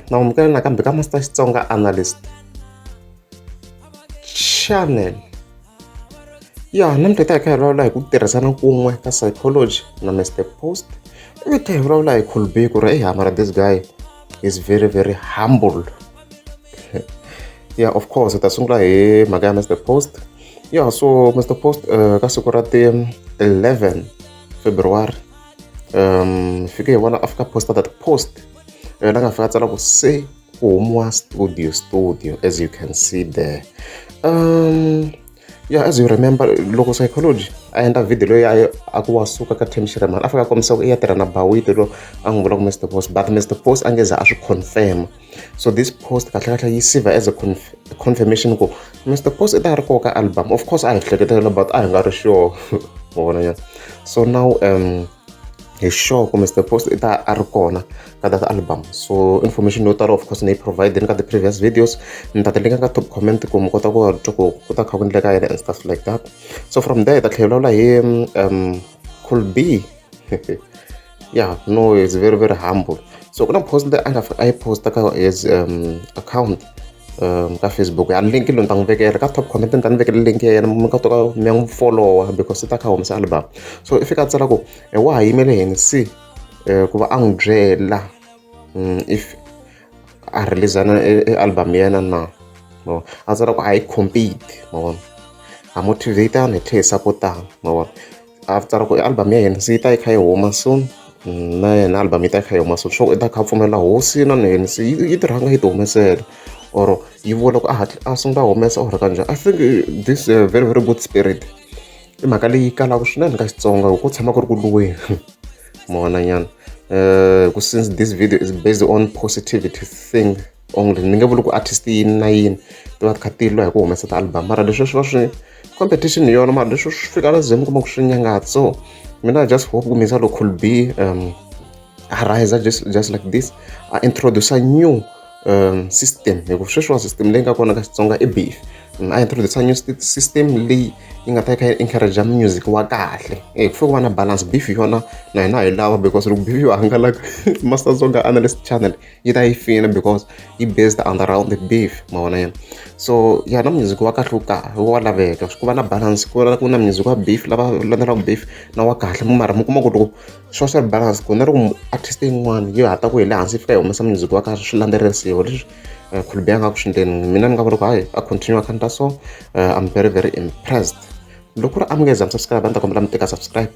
Namukela nakambe ka Master Xitsonga Analyst channel. Namuntlha hi ta hi kha hi vulavula hi ku tirhisana kun'we ka psychology na Mr. Post. Ivi ta hi vulavula hi Colby ku ri mara this guy is very very humble. Of course hi ta sungula hi mhaka ya Mr. Post. So Mr. Post ka siku ra ti 11 February fike hi vona a fika posta that post la nga fika tsala ku se ku humiwa studio as you can see there. As you remember loko Sayicology a endla video loyi a ku wa suka ka Tim Shiremani a fika a kombisa ku i ya tirha na Bawiti lo a n'wi vula ku Mr. Post, but Mr. Post a nge za a swi confirm. So this post kahlekahle yi serve as a confirmation ku Mr. Post i ta ri koka album. Of course a hi hleketela but a hi nga ri sure vona. So now hi sure ku Mr. Post i ta a ri kona ka that album. So information yo tala of course ni provided ka the previous videos, ni ta linka ka top comment ku mi kota ku twa ku ta kha ku endleka yini and stuff like that. So from there ta tlhelela hi Colby. No, it's very very humble. So kuna post leyi a yi posta ka his account ka Facebook. Link lo ni ta n'wi vekela ka top comment, ni ta ni vekela link ya yena mi kota ku mi ya n'wi follow because i ta kha humesa album. So i fika a tsala ku wa ha yimele yini si ku va a n'wi byela if a release-ana album ya yena na. A tsala ku a hi compete mavona, a motivate-ana hi tlhe hi support-ana mavona. A tsala ku album ya yena se yi ta yi kha yi huma soon, na yena album yi ta yi kha yi huma soon. So i ta kha a pfumelela hosi na yena se yi tirhanga yi ti humesela or yi vula ku a sungula humesa or kanjhani. I think this very very good spirit i mhaka leyi kalaka swinene ka Xitsonga ku tshama ku ri ku luweni mavona nyana. Since this video is based on positivity thing only, ni nge vuli ku artist yini na yini ti va ti kha ti lwa hi ku humesa ti-album, mara leswi swi va swi competition hi yona, mara leswi swi fika la zeni kuma ku swi nyangatsa. So mina I just hope ku misa loko Colby a rise just like this, a introduce a new system hi ku sweswiwa system leyi nga kona ka Xitsonga i beef. A introduce a new system leyi yi nga ta yi kha yi encourage music wa kahle. Ku fika ku va na balance. Beef hi yona na hina hi lava because loko beef yo hangalaka Master Xitsonga Analyst channel yi ta yi fina because yi based around the beef mavona yena. So na music wa kahle wa laveka ku va na balance, ku na music wa beef lava landzelaka beef na wa kahle, mara mi kuma ku loko social balance ku na ri ku artist yin'wana yi hata ku hi le hansi yi fika yi humesa music wa kahle swi landzelerisiwa leswi Colby a nga ku swi endleni. Mina ni nga vula ku a continue a kha so I'm very very impressed. Loko ku ri a mi nge za mi subscribe a ni ta kombela mi teka subscribe.